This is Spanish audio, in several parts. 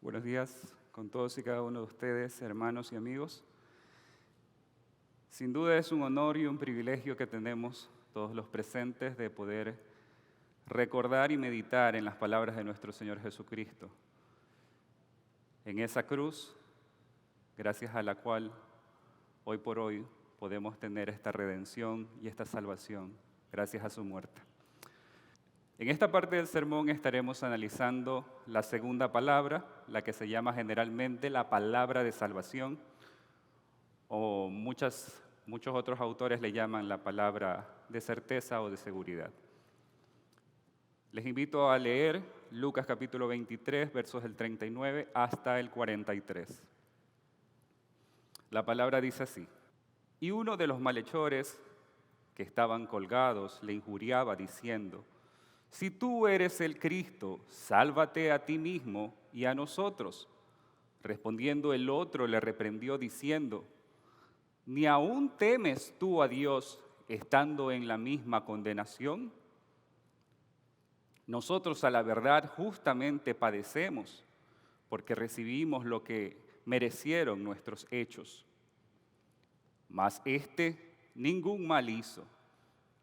Buenos días con todos y cada uno de ustedes, hermanos y amigos. Sin duda es un honor y un privilegio que tenemos todos los presentes de poder recordar y meditar en las palabras de nuestro Señor Jesucristo. En esa cruz, gracias a la cual hoy por hoy podemos tener esta redención y esta salvación, gracias a su muerte. En esta parte del sermón estaremos analizando la segunda palabra, la que se llama generalmente la palabra de salvación, o muchos otros autores le llaman la palabra de certeza o de seguridad. Les invito a leer Lucas capítulo 23, versos del 39 hasta el 43. La palabra dice así: Y uno de los malhechores que estaban colgados le injuriaba diciendo: Si tú eres el Cristo, sálvate a ti mismo y a nosotros. Respondiendo el otro le reprendió diciendo: ¿Ni aún temes tú a Dios estando en la misma condenación? Nosotros a la verdad justamente padecemos, porque recibimos lo que merecieron nuestros hechos. Mas ningún mal hizo.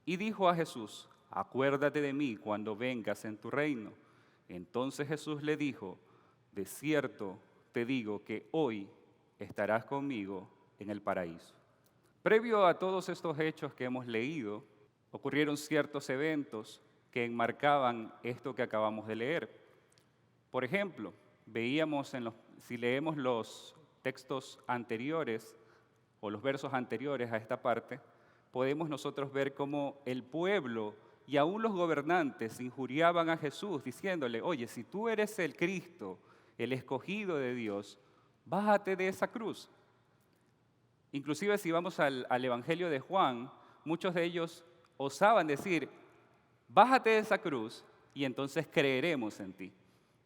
Y dijo a Jesús: Acuérdate de mí cuando vengas en tu reino. Entonces Jesús le dijo: De cierto te digo que hoy estarás conmigo en el paraíso. Previo a todos estos hechos que hemos leído, ocurrieron ciertos eventos que enmarcaban esto que acabamos de leer. Por ejemplo, si leemos los textos anteriores o los versos anteriores a esta parte, podemos nosotros ver cómo el pueblo y aún los gobernantes injuriaban a Jesús diciéndole: Oye, si tú eres el Cristo, el escogido de Dios, bájate de esa cruz. Inclusive si vamos al Evangelio de Juan, muchos de ellos osaban decir: Bájate de esa cruz y entonces creeremos en ti.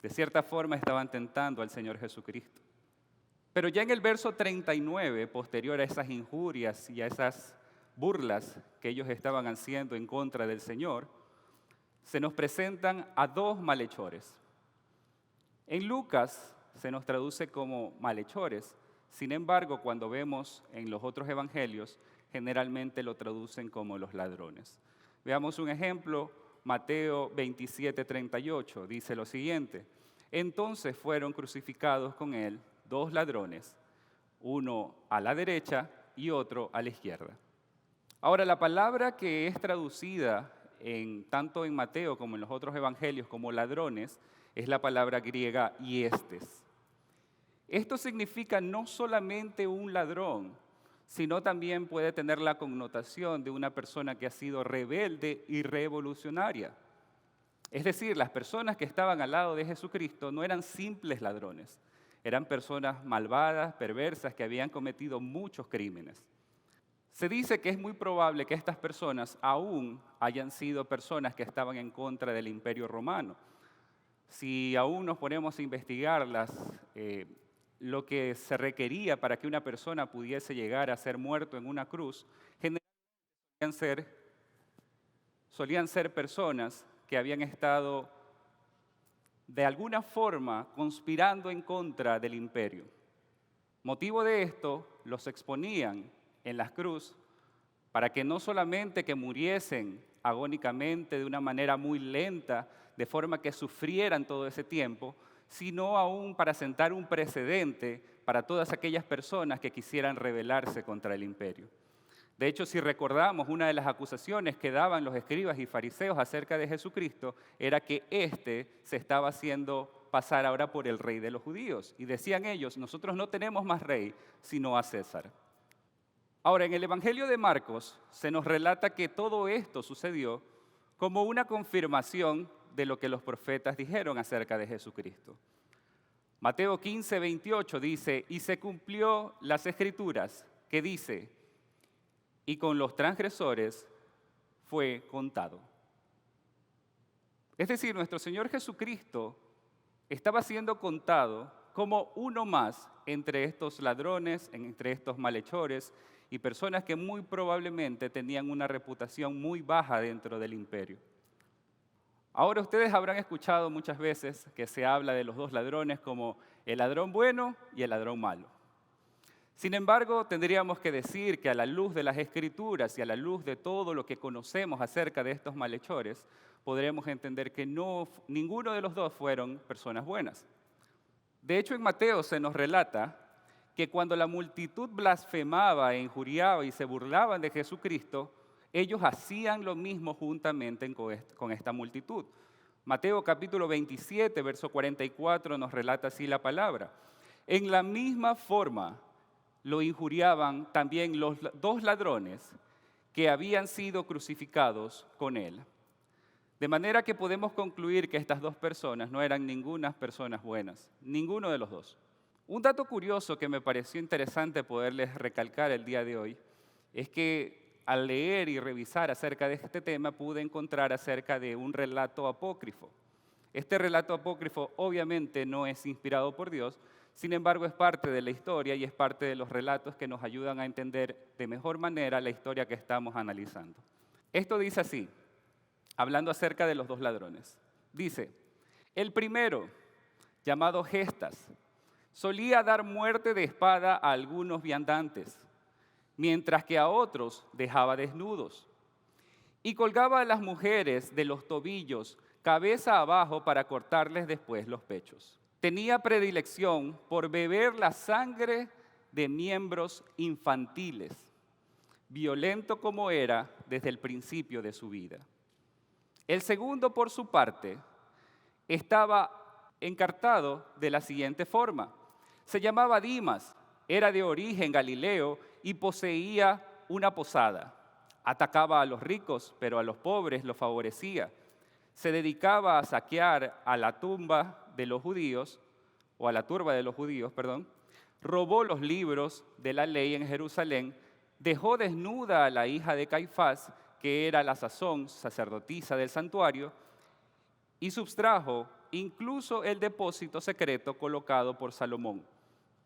De cierta forma estaban tentando al Señor Jesucristo. Pero ya en el verso 39, posterior a esas injurias y a esas burlas que ellos estaban haciendo en contra del Señor, se nos presentan a dos malhechores. En Lucas se nos traduce como malhechores, sin embargo, cuando vemos en los otros evangelios, generalmente lo traducen como los ladrones. Veamos un ejemplo, Mateo 27:38, dice lo siguiente: Entonces fueron crucificados con él dos ladrones, uno a la derecha y otro a la izquierda. Ahora, la palabra que es traducida tanto en Mateo como en los otros evangelios como ladrones es la palabra griega iestes. Esto significa no solamente un ladrón, sino también puede tener la connotación de una persona que ha sido rebelde y revolucionaria. Es decir, las personas que estaban al lado de Jesucristo no eran simples ladrones, eran personas malvadas, perversas, que habían cometido muchos crímenes. Se dice que es muy probable que estas personas aún hayan sido personas que estaban en contra del Imperio Romano. Si aún nos ponemos a investigarlas, lo que se requería para que una persona pudiese llegar a ser muerto en una cruz, generalmente solían ser personas que habían estado de alguna forma conspirando en contra del imperio. Motivo de esto, los exponían en las cruces para que no solamente que muriesen agónicamente de una manera muy lenta, de forma que sufrieran todo ese tiempo, sino aún para sentar un precedente para todas aquellas personas que quisieran rebelarse contra el imperio. De hecho, si recordamos, una de las acusaciones que daban los escribas y fariseos acerca de Jesucristo era que se estaba haciendo pasar ahora por el rey de los judíos. Y decían ellos: nosotros no tenemos más rey sino a César. Ahora, en el Evangelio de Marcos se nos relata que todo esto sucedió como una confirmación de lo que los profetas dijeron acerca de Jesucristo. Mateo 15:28 dice: Y se cumplió las Escrituras, que dice: Y con los transgresores fue contado. Es decir, nuestro Señor Jesucristo estaba siendo contado como uno más entre estos ladrones, entre estos malhechores y personas que muy probablemente tenían una reputación muy baja dentro del imperio. Ahora ustedes habrán escuchado muchas veces que se habla de los dos ladrones como el ladrón bueno y el ladrón malo. Sin embargo, tendríamos que decir que a la luz de las Escrituras y a la luz de todo lo que conocemos acerca de estos malhechores, podremos entender que ninguno de los dos fueron personas buenas. De hecho, en Mateo se nos relata que cuando la multitud blasfemaba e injuriaba y se burlaban de Jesucristo, ellos hacían lo mismo juntamente con esta multitud. Mateo capítulo 27, verso 44 nos relata así la palabra. En la misma forma lo injuriaban también los dos ladrones que habían sido crucificados con él. De manera que podemos concluir que estas dos personas no eran ninguna personas buenas, ninguno de los dos. Un dato curioso que me pareció interesante poderles recalcar el día de hoy es que al leer y revisar acerca de este tema pude encontrar acerca de un relato apócrifo. Este relato apócrifo obviamente no es inspirado por Dios, sin embargo es parte de la historia y es parte de los relatos que nos ayudan a entender de mejor manera la historia que estamos analizando. Esto dice así, hablando acerca de los dos ladrones. Dice, el primero, llamado Gestas, solía dar muerte de espada a algunos viandantes, mientras que a otros dejaba desnudos. Y colgaba a las mujeres de los tobillos, cabeza abajo, para cortarles después los pechos. Tenía predilección por beber la sangre de miembros infantiles, violento como era desde el principio de su vida. El segundo, por su parte, estaba encartado de la siguiente forma. Se llamaba Dimas, era de origen galileo y poseía una posada. Atacaba a los ricos, pero a los pobres los favorecía. Se dedicaba a saquear a la tumba de los judíos, o a la turba de los judíos, robó los libros de la ley en Jerusalén, dejó desnuda a la hija de Caifás, que era a la sazón sacerdotisa del santuario, y sustrajo incluso el depósito secreto colocado por Salomón.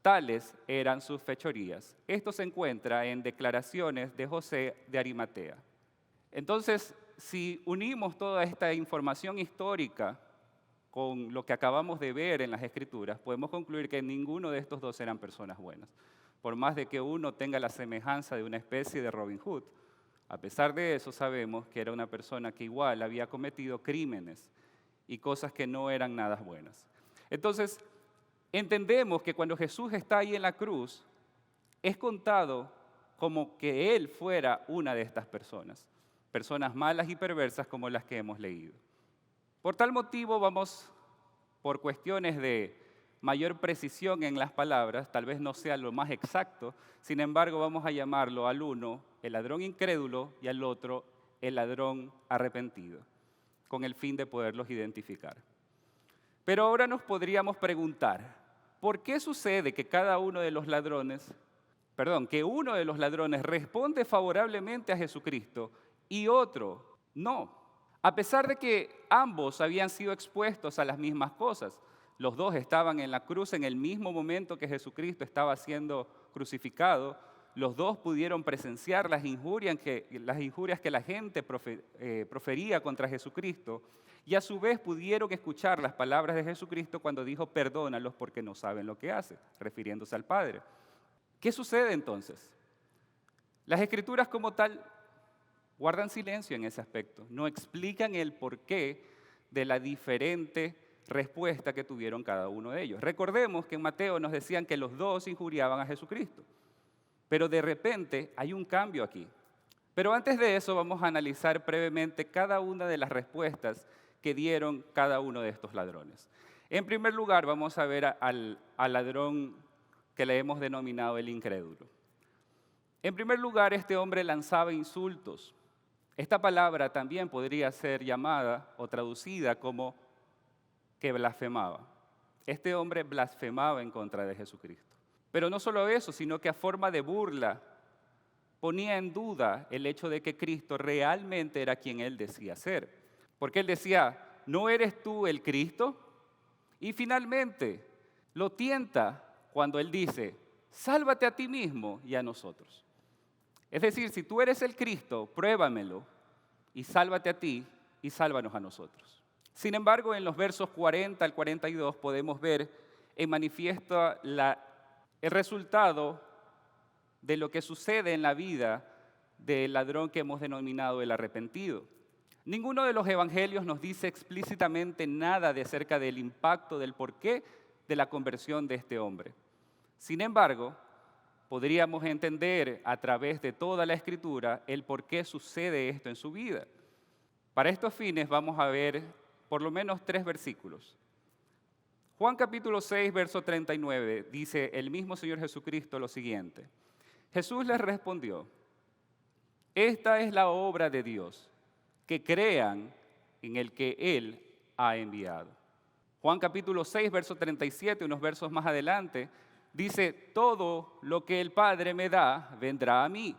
Tales eran sus fechorías. Esto se encuentra en Declaraciones de José de Arimatea. Entonces, si unimos toda esta información histórica con lo que acabamos de ver en las Escrituras, podemos concluir que ninguno de estos dos eran personas buenas. Por más de que uno tenga la semejanza de una especie de Robin Hood, a pesar de eso sabemos que era una persona que igual había cometido crímenes y cosas que no eran nada buenas. Entonces, entendemos que cuando Jesús está ahí en la cruz, es contado como que Él fuera una de estas personas malas y perversas como las que hemos leído. Por tal motivo vamos, por cuestiones de mayor precisión en las palabras, tal vez no sea lo más exacto, sin embargo vamos a llamarlo al uno el ladrón incrédulo y al otro el ladrón arrepentido, con el fin de poderlos identificar. Pero ahora nos podríamos preguntar, ¿por qué sucede que uno de los ladrones responde favorablemente a Jesucristo y otro no? A pesar de que ambos habían sido expuestos a las mismas cosas, los dos estaban en la cruz en el mismo momento que Jesucristo estaba siendo crucificado, los dos pudieron presenciar las injurias que la gente profería contra Jesucristo y a su vez pudieron escuchar las palabras de Jesucristo cuando dijo, perdónalos porque no saben lo que hacen, refiriéndose al Padre. ¿Qué sucede entonces? Las Escrituras como tal guardan silencio en ese aspecto, no explican el porqué de la diferente respuesta que tuvieron cada uno de ellos. Recordemos que en Mateo nos decían que los dos injuriaban a Jesucristo, pero de repente hay un cambio aquí. Pero antes de eso vamos a analizar brevemente cada una de las respuestas que dieron cada uno de estos ladrones. En primer lugar vamos a ver al ladrón que le hemos denominado el incrédulo. En primer lugar, este hombre lanzaba insultos. Esta palabra también podría ser llamada o traducida como que blasfemaba. Este hombre blasfemaba en contra de Jesucristo. Pero no solo eso, sino que a forma de burla ponía en duda el hecho de que Cristo realmente era quien él decía ser. Porque él decía, ¿no eres tú el Cristo? Y finalmente lo tienta cuando él dice, sálvate a ti mismo y a nosotros. Es decir, si tú eres el Cristo, pruébamelo y sálvate a ti y sálvanos a nosotros. Sin embargo, en los versos 40 al 42 podemos ver en manifiesto el resultado de lo que sucede en la vida del ladrón que hemos denominado el arrepentido. Ninguno de los evangelios nos dice explícitamente nada acerca del impacto, del porqué de la conversión de este hombre. Sin embargo, podríamos entender a través de toda la Escritura el por qué sucede esto en su vida. Para estos fines vamos a ver por lo menos 3 versículos. Juan capítulo 6, verso 39, dice el mismo Señor Jesucristo lo siguiente. Jesús les respondió, esta es la obra de Dios, que crean en el que Él ha enviado. Juan capítulo 6, verso 37, unos versos más adelante, dice, todo lo que el Padre me da vendrá a mí,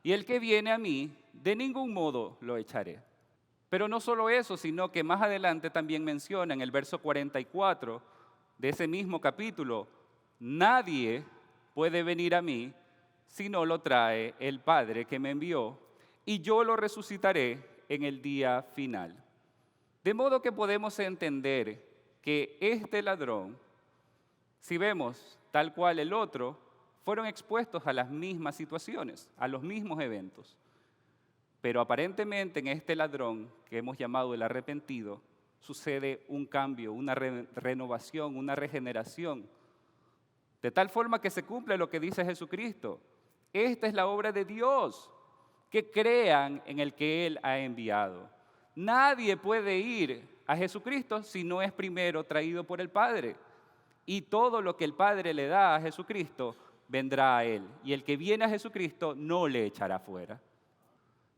y el que viene a mí, de ningún modo lo echaré. Pero no solo eso, sino que más adelante también menciona en el verso 44 de ese mismo capítulo, nadie puede venir a mí si no lo trae el Padre que me envió, y yo lo resucitaré en el día final. De modo que podemos entender que este ladrón, si vemos tal cual el otro, fueron expuestos a las mismas situaciones, a los mismos eventos. Pero aparentemente en este ladrón, que hemos llamado el arrepentido, sucede un cambio, una renovación, una regeneración. De tal forma que se cumple lo que dice Jesucristo. Esta es la obra de Dios, que crean en el que Él ha enviado. Nadie puede ir a Jesucristo si no es primero traído por el Padre. Y todo lo que el Padre le da a Jesucristo vendrá a Él. Y el que viene a Jesucristo no le echará fuera.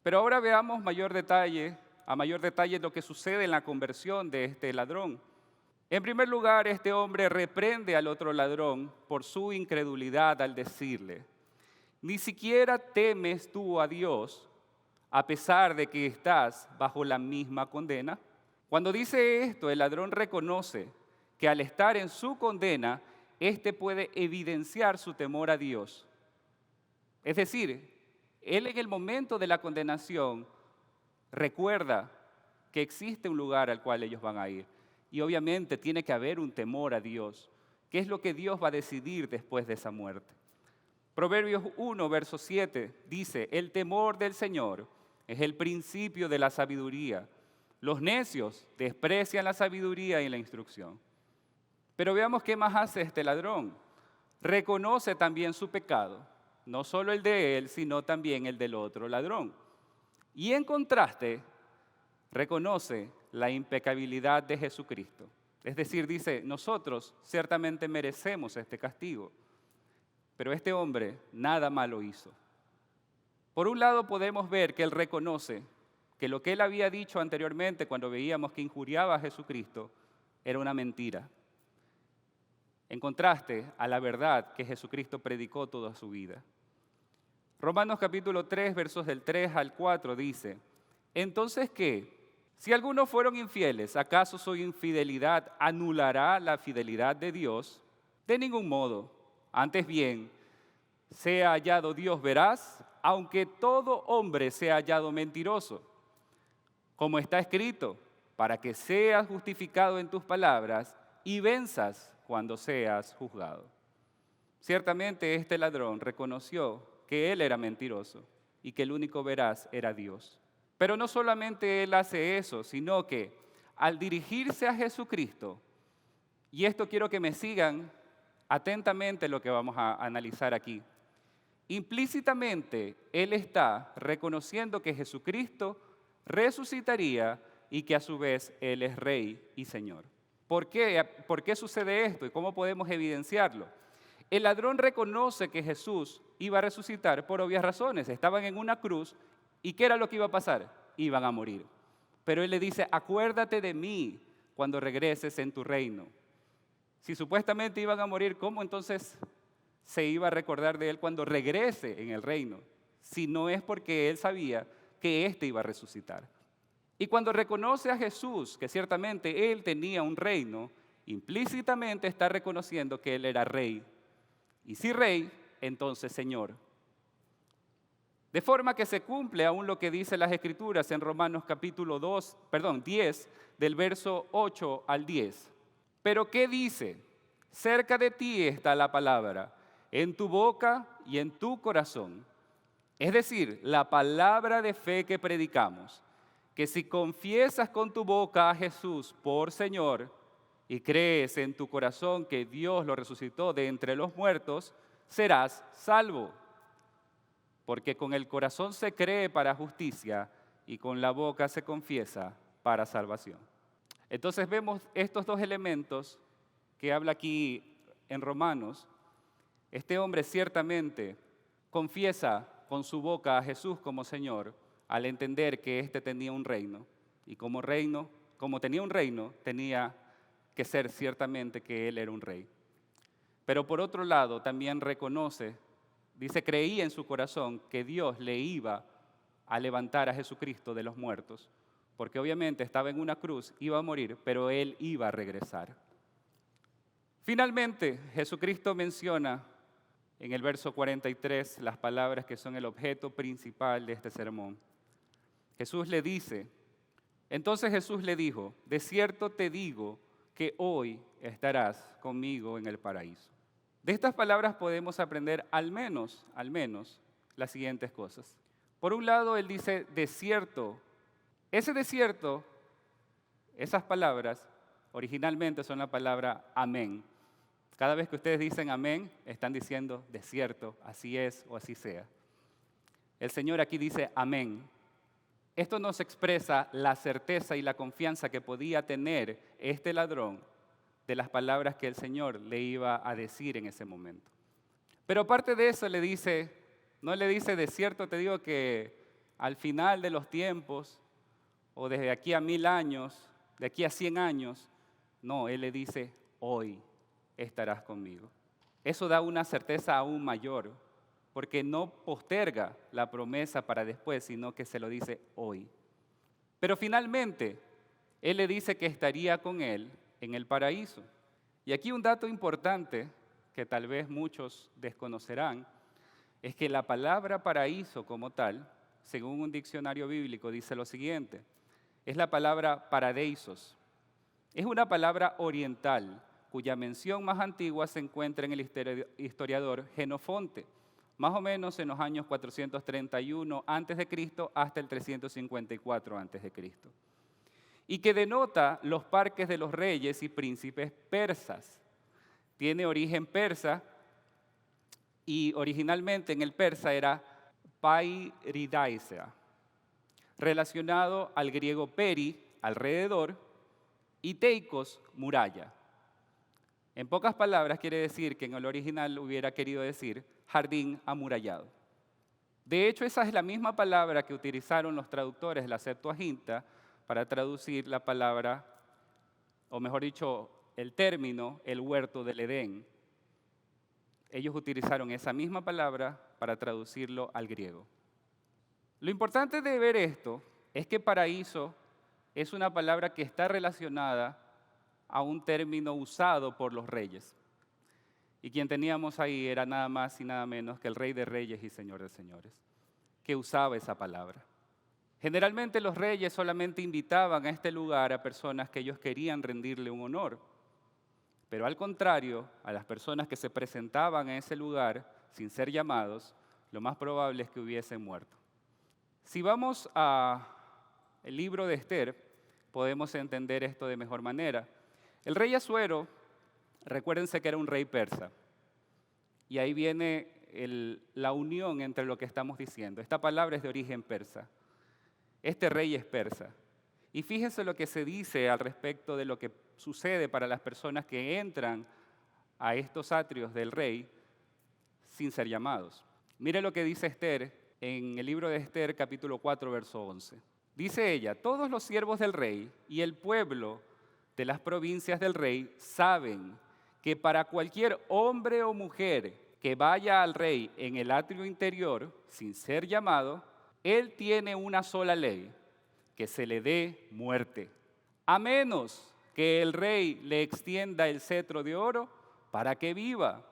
Pero ahora veamos a mayor detalle lo que sucede en la conversión de este ladrón. En primer lugar, este hombre reprende al otro ladrón por su incredulidad al decirle, ni siquiera temes tú a Dios a pesar de que estás bajo la misma condena. Cuando dice esto, el ladrón reconoce que al estar en su condena, éste puede evidenciar su temor a Dios. Es decir, él en el momento de la condenación recuerda que existe un lugar al cual ellos van a ir. Y obviamente tiene que haber un temor a Dios. ¿Qué es lo que Dios va a decidir después de esa muerte? Proverbios 1, verso 7 dice, el temor del Señor es el principio de la sabiduría. Los necios desprecian la sabiduría y la instrucción. Pero veamos qué más hace este ladrón. Reconoce también su pecado, no solo el de él, sino también el del otro ladrón. Y en contraste, reconoce la impecabilidad de Jesucristo. Es decir, dice, nosotros ciertamente merecemos este castigo, pero este hombre nada malo hizo. Por un lado podemos ver que él reconoce que lo que él había dicho anteriormente cuando veíamos que injuriaba a Jesucristo era una mentira. En contraste a la verdad que Jesucristo predicó toda su vida. Romanos capítulo 3, versos del 3 al 4 dice, entonces ¿qué? Si algunos fueron infieles, ¿acaso su infidelidad anulará la fidelidad de Dios? De ningún modo. Antes bien, sea hallado Dios veraz, aunque todo hombre sea hallado mentiroso. Como está escrito, para que seas justificado en tus palabras y venzas cuando seas juzgado. Ciertamente este ladrón reconoció que él era mentiroso y que el único veraz era Dios. Pero no solamente él hace eso, sino que al dirigirse a Jesucristo, y esto quiero que me sigan atentamente lo que vamos a analizar aquí, implícitamente él está reconociendo que Jesucristo resucitaría y que a su vez él es Rey y Señor. ¿Por qué sucede esto y cómo podemos evidenciarlo? El ladrón reconoce que Jesús iba a resucitar por obvias razones. Estaban en una cruz y ¿qué era lo que iba a pasar? Iban a morir. Pero él le dice, acuérdate de mí cuando regreses en tu reino. Si supuestamente iban a morir, ¿cómo entonces se iba a recordar de él cuando regrese en el reino? Si no es porque él sabía que éste iba a resucitar. Y cuando reconoce a Jesús, que ciertamente él tenía un reino, implícitamente está reconociendo que él era rey. Y si rey, entonces Señor. De forma que se cumple aún lo que dice las Escrituras en Romanos capítulo 10, del verso 8 al 10. Pero ¿qué dice? Cerca de ti está la palabra, en tu boca y en tu corazón. Es decir, la palabra de fe que predicamos, que si confiesas con tu boca a Jesús por Señor y crees en tu corazón que Dios lo resucitó de entre los muertos, serás salvo. Porque con el corazón se cree para justicia y con la boca se confiesa para salvación. Entonces vemos estos dos elementos que habla aquí en Romanos. Este hombre ciertamente confiesa con su boca a Jesús como Señor al entender que éste tenía un reino. Y como tenía un reino, tenía que ser ciertamente que él era un rey. Pero por otro lado, también reconoce, dice, creía en su corazón que Dios le iba a levantar a Jesucristo de los muertos, porque obviamente estaba en una cruz, iba a morir, pero él iba a regresar. Finalmente, Jesucristo menciona en el verso 43 las palabras que son el objeto principal de este sermón. Entonces Jesús le dijo, de cierto te digo que hoy estarás conmigo en el paraíso. De estas palabras podemos aprender al menos las siguientes cosas. Por un lado, él dice desierto. Ese desierto, esas palabras, originalmente son la palabra amén. Cada vez que ustedes dicen amén, están diciendo desierto, así es o así sea. El Señor aquí dice amén. Esto nos expresa la certeza y la confianza que podía tener este ladrón de las palabras que el Señor le iba a decir en ese momento. Pero aparte de eso no le dice de cierto te digo que al final de los tiempos o desde aquí a 1000 años, de aquí a 100 años, no, él le dice hoy estarás conmigo. Eso da una certeza aún mayor, porque no posterga la promesa para después, sino que se lo dice hoy. Pero finalmente, él le dice que estaría con él en el paraíso. Y aquí un dato importante que tal vez muchos desconocerán, es que la palabra paraíso como tal, según un diccionario bíblico, dice lo siguiente, es la palabra paradeisos. Es una palabra oriental, cuya mención más antigua se encuentra en el historiador Jenofonte, más o menos en los años 431 a.C. hasta el 354 a.C., y que denota los parques de los reyes y príncipes persas. Tiene origen persa y originalmente en el persa era pairidaisa, relacionado al griego peri, alrededor, y teikos, muralla. En pocas palabras quiere decir que en el original hubiera querido decir jardín amurallado. De hecho, esa es la misma palabra que utilizaron los traductores de la Septuaginta para traducir la palabra, o mejor dicho, el término, el huerto del Edén. Ellos utilizaron esa misma palabra para traducirlo al griego. Lo importante de ver esto es que paraíso es una palabra que está relacionada a un término usado por los reyes. Y quien teníamos ahí era nada más y nada menos que el Rey de Reyes y Señor de Señores, que usaba esa palabra. Generalmente los reyes solamente invitaban a este lugar a personas que ellos querían rendirle un honor. Pero al contrario, a las personas que se presentaban en ese lugar sin ser llamados, lo más probable es que hubiesen muerto. Si vamos al libro de Esther, podemos entender esto de mejor manera. El rey Asuero, recuérdense que era un rey persa, y ahí viene la unión entre lo que estamos diciendo. Esta palabra es de origen persa. Este rey es persa. Y fíjense lo que se dice al respecto de lo que sucede para las personas que entran a estos atrios del rey sin ser llamados. Mire lo que dice Esther en el libro de Esther, capítulo 4, verso 11. Dice ella, todos los siervos del rey y el pueblo de las provincias del rey saben que para cualquier hombre o mujer que vaya al rey en el atrio interior sin ser llamado, él tiene una sola ley, que se le dé muerte, a menos que el rey le extienda el cetro de oro para que viva.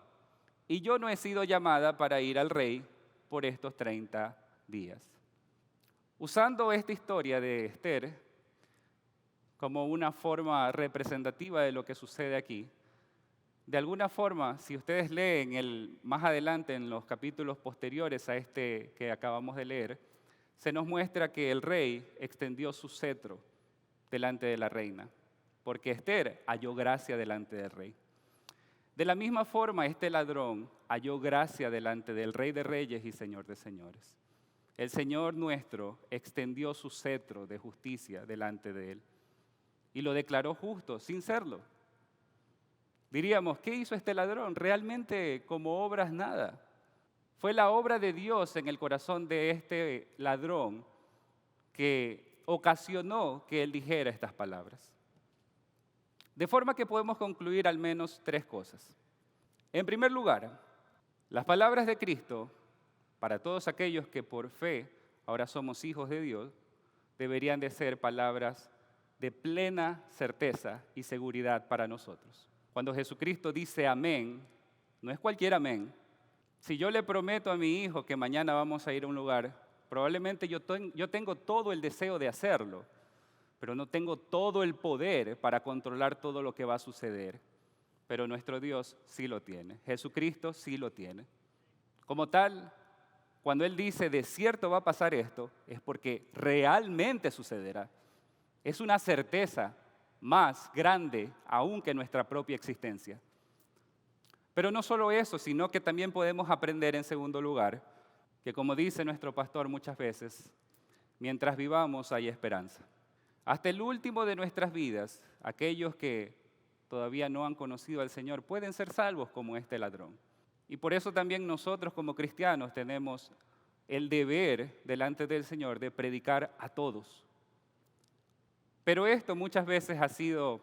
Y yo no he sido llamada para ir al rey por estos 30 días. Usando esta historia de Esther como una forma representativa de lo que sucede aquí, De alguna forma, si ustedes leen más adelante en los capítulos posteriores a este que acabamos de leer, se nos muestra que el rey extendió su cetro delante de la reina, porque Esther halló gracia delante del rey. De la misma forma, este ladrón halló gracia delante del Rey de Reyes y Señor de Señores. El Señor nuestro extendió su cetro de justicia delante de él y lo declaró justo sin serlo. Diríamos, ¿qué hizo este ladrón? Realmente como obras nada. Fue la obra de Dios en el corazón de este ladrón que ocasionó que él dijera estas palabras. De forma que podemos concluir al menos 3 cosas. En primer lugar, las palabras de Cristo, para todos aquellos que por fe ahora somos hijos de Dios, deberían de ser palabras de plena certeza y seguridad para nosotros. Cuando Jesucristo dice amén, no es cualquier amén. Si yo le prometo a mi hijo que mañana vamos a ir a un lugar, probablemente yo tengo todo el deseo de hacerlo, pero no tengo todo el poder para controlar todo lo que va a suceder. Pero nuestro Dios sí lo tiene, Jesucristo sí lo tiene. Como tal, cuando Él dice de cierto va a pasar esto, es porque realmente sucederá. Es una certeza más grande aún que nuestra propia existencia. Pero no solo eso, sino que también podemos aprender en segundo lugar, que como dice nuestro pastor muchas veces, mientras vivamos hay esperanza. Hasta el último de nuestras vidas, aquellos que todavía no han conocido al Señor pueden ser salvos como este ladrón. Y por eso también nosotros como cristianos tenemos el deber delante del Señor de predicar a todos. Pero esto muchas veces ha sido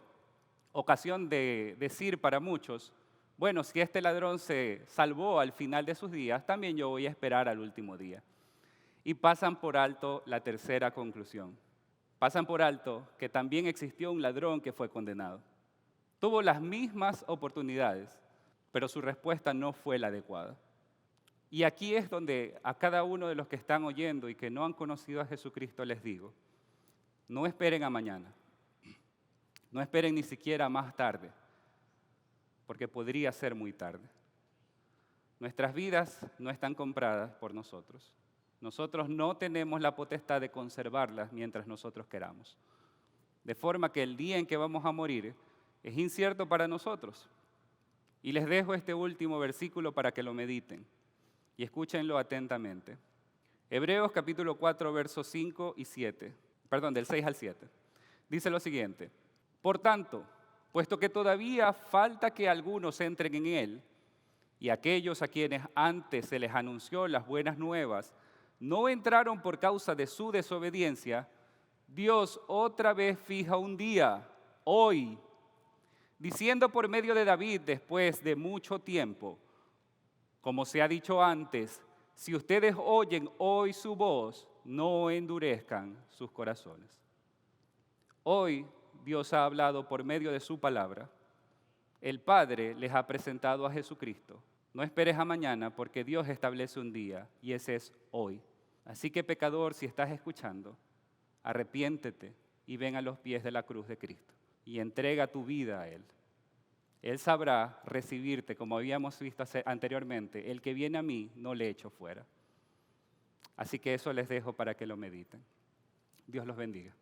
ocasión de decir para muchos, bueno, si este ladrón se salvó al final de sus días, también yo voy a esperar al último día. Y pasan por alto la tercera conclusión. Pasan por alto que también existió un ladrón que fue condenado. Tuvo las mismas oportunidades, pero su respuesta no fue la adecuada. Y aquí es donde a cada uno de los que están oyendo y que no han conocido a Jesucristo les digo, no esperen a mañana, no esperen ni siquiera más tarde, porque podría ser muy tarde. Nuestras vidas no están compradas por nosotros. Nosotros no tenemos la potestad de conservarlas mientras nosotros queramos. De forma que el día en que vamos a morir es incierto para nosotros. Y les dejo este último versículo para que lo mediten y escúchenlo atentamente. Hebreos capítulo 4, versos 5 y 7. Perdón, del 6 al 7. Dice lo siguiente. Por tanto, puesto que todavía falta que algunos entren en él, y aquellos a quienes antes se les anunció las buenas nuevas, no entraron por causa de su desobediencia, Dios otra vez fija un día, hoy, diciendo por medio de David después de mucho tiempo, como se ha dicho antes, si ustedes oyen hoy su voz, no endurezcan sus corazones. Hoy Dios ha hablado por medio de su palabra. El Padre les ha presentado a Jesucristo. No esperes a mañana porque Dios establece un día y ese es hoy. Así que pecador, si estás escuchando, arrepiéntete y ven a los pies de la cruz de Cristo y entrega tu vida a Él. Él sabrá recibirte, como habíamos visto anteriormente. El que viene a mí no le echo fuera. Así que eso les dejo para que lo mediten. Dios los bendiga.